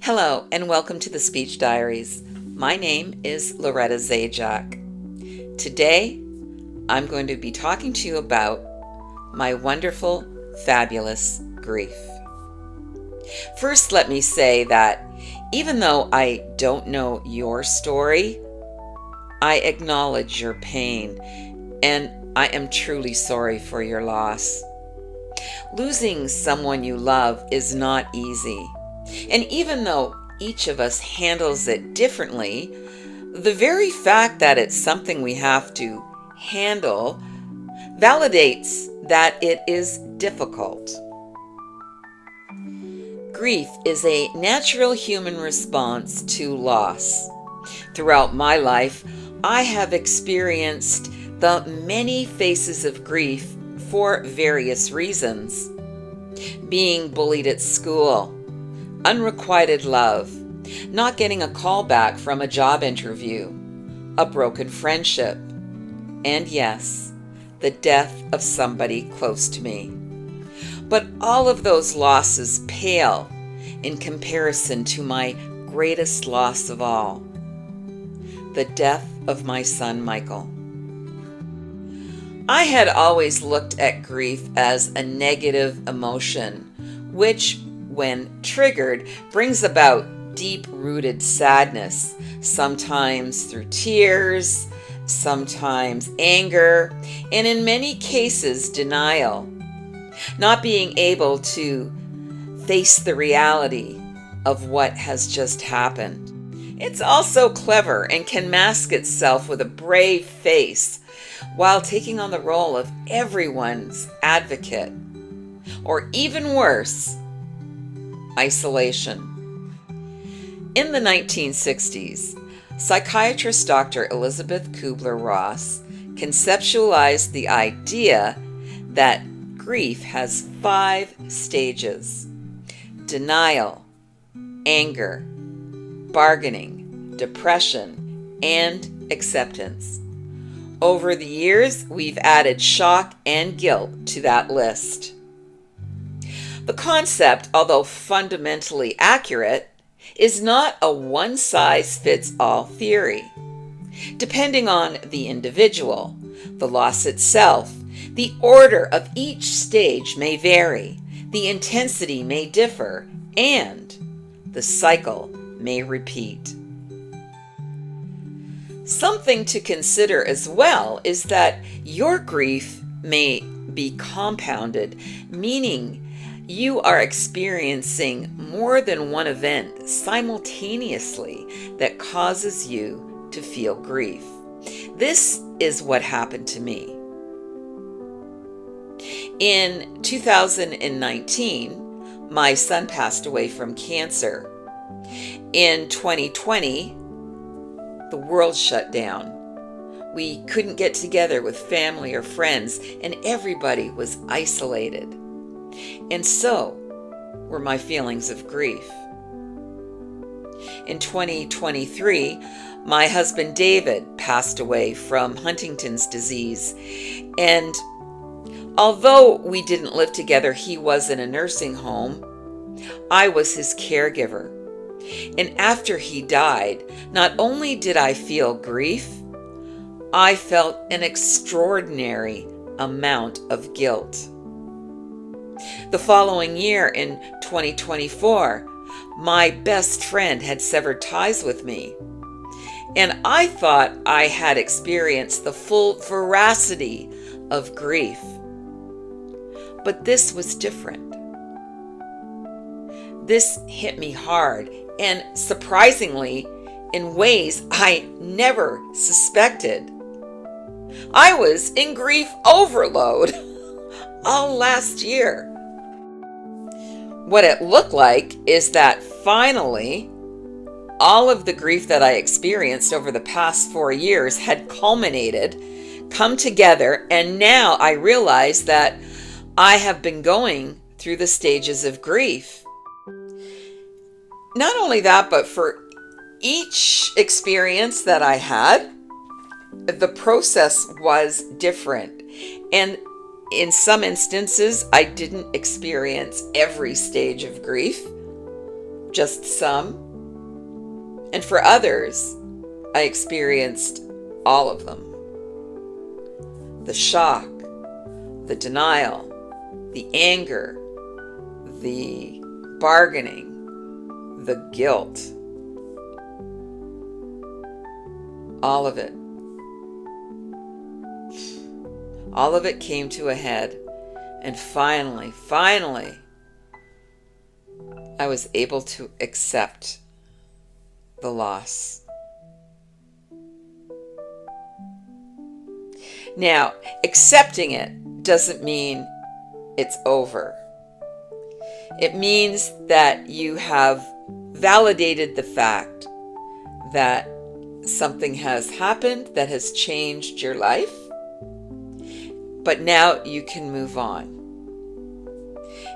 Hello, and welcome to the Speech Diaries. My name is Loretta Zajac. Today, I'm going to be talking to you about my wonderful, fabulous grief. First, let me say that even though I don't know your story, I acknowledge your pain, and I am truly sorry for your loss. Losing someone you love is not easy. And even though each of us handles it differently, the very fact that it's something we have to handle validates that it is difficult. Grief is a natural human response to loss. Throughout my life, I have experienced the many faces of grief for various reasons. Being bullied at school, unrequited love, not getting a call back from a job interview, a broken friendship, and yes, the death of somebody close to me. But all of those losses pale in comparison to my greatest loss of all, the death of my son Michael. I had always looked at grief as a negative emotion, which, when triggered, brings about deep-rooted sadness, sometimes through tears, sometimes anger, and in many cases denial. Not being able to face the reality of what has just happened. It's also clever and can mask itself with a brave face while taking on the role of everyone's advocate, or even worse, isolation. In the 1960s, psychiatrist Dr. Elizabeth Kubler-Ross conceptualized the idea that grief has 5 stages: denial, anger, bargaining, depression, and acceptance. Over the years, we've added shock and guilt to that list. The concept, although fundamentally accurate, is not a one-size-fits-all theory. Depending on the individual, the loss itself, the order of each stage may vary, the intensity may differ, and the cycle may repeat. Something to consider as well is that your grief may be compounded, meaning you are experiencing more than one event simultaneously that causes you to feel grief. This is what happened to me. In 2019, my son passed away from cancer. In 2020, the world shut down. We couldn't get together with family or friends, and everybody was isolated. And so were my feelings of grief. In 2023, my husband David passed away from Huntington's disease, and although we didn't live together, he was in a nursing home, I was his caregiver. And after he died, not only did I feel grief, I felt an extraordinary amount of guilt. The following year, in 2024, my best friend had severed ties with me, and I thought I had experienced the full veracity of grief. But this was different. This hit me hard, and surprisingly, in ways I never suspected. I was in grief overload all last year. What it looked like is that finally, all of the grief that I experienced over the past 4 years had culminated, come together, and now I realize that I have been going through the stages of grief. Not only that, but for each experience that I had, the process was different. And in some instances, I didn't experience every stage of grief. just some. And for others, I experienced all of them. The shock, the denial, the anger, the bargaining, the guilt. All of it. All of it came to a head. And finally, I was able to accept the loss. Now, accepting it doesn't mean it's over. It means that you have validated the fact that something has happened that has changed your life, but now you can move on.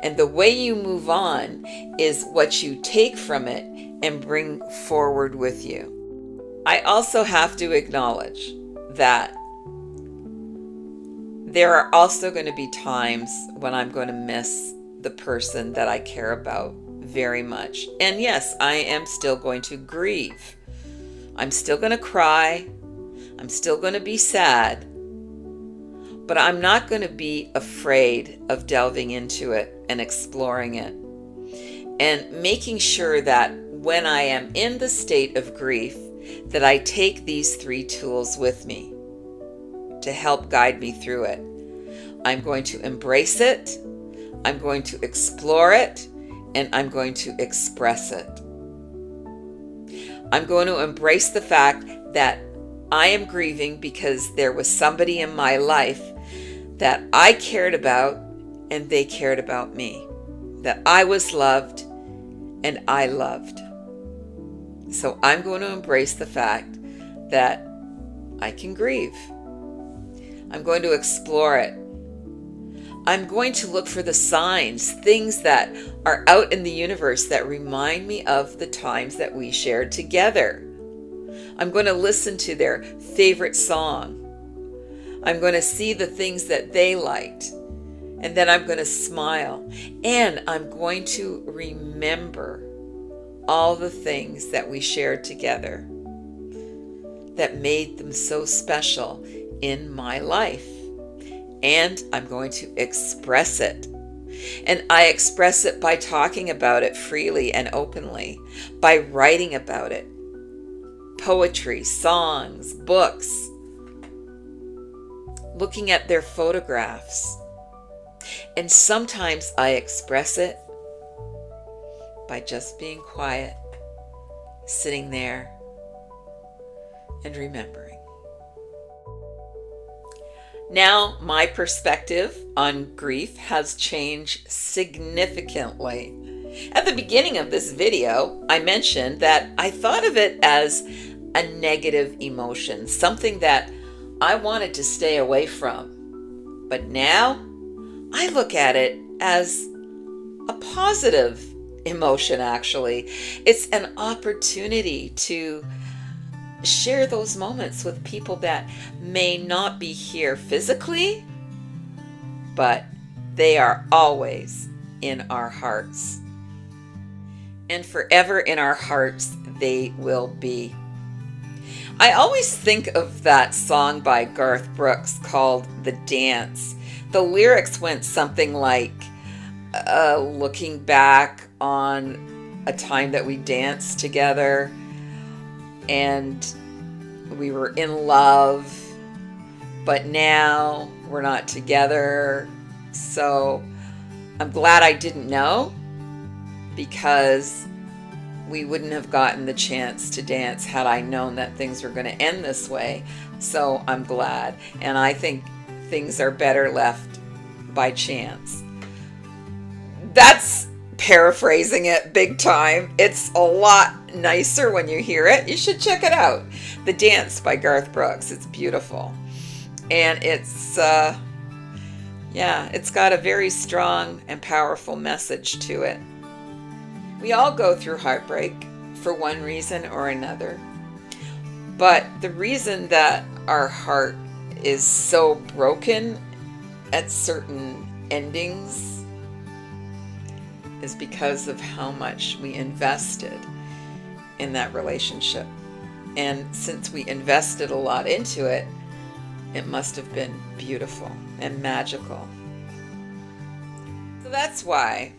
And the way you move on is what you take from it and bring forward with you. I also have to acknowledge that there are also going to be times when I'm going to miss the person that I care about very much. And yes, I am still going to grieve. I'm still going to cry. I'm still going to be sad. But I'm not going to be afraid of delving into it and exploring it. And making sure that when I am in the state of grief, that I take these 3 tools with me to help guide me through it. I'm going to embrace it, I'm going to explore it, and I'm going to express it. I'm going to embrace the fact that I am grieving because there was somebody in my life that I cared about and they cared about me, that I was loved and I loved. So I'm going to embrace the fact that I can grieve. I'm going to explore it. I'm going to look for the signs, things that are out in the universe that remind me of the times that we shared together. I'm going to listen to their favorite song. I'm going to see the things that they liked. And then I'm going to smile. And I'm going to remember all the things that we shared together that made them so special in my life. And I'm going to express it. And I express it by talking about it freely and openly, by writing about it. Poetry, songs, books, looking at their photographs. And sometimes I express it by just being quiet, sitting there, and remembering. Now, my perspective on grief has changed significantly. At the beginning of this video, I mentioned that I thought of it as a negative emotion, something that I wanted to stay away from. But now, I look at it as a positive emotion, actually. It's an opportunity to share those moments with people that may not be here physically, but they are always in our hearts. And forever in our hearts they will be. I always think of that song by Garth Brooks called The Dance. The lyrics went something like, looking back on a time that we danced together and we were in love, but now we're not together. So I'm glad I didn't know, because we wouldn't have gotten the chance to dance had I known that things were going to end this way. So I'm glad. And I think things are better left by chance. That's paraphrasing it big time. It's a lot nicer when you hear it. You should check it out. The Dance by Garth Brooks. It's beautiful. And it's got a very strong and powerful message to it. We all go through heartbreak for one reason or another. But the reason that our heart is so broken at certain endings is because of how much we invested in that relationship. And since we invested a lot into it, it must have been beautiful and magical. So that's why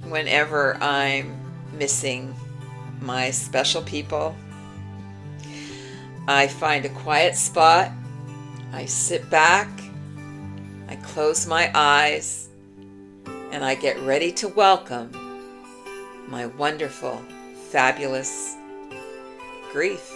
whenever I'm missing my special people, I find a quiet spot, I sit back, I close my eyes, and I get ready to welcome my wonderful, fabulous grief.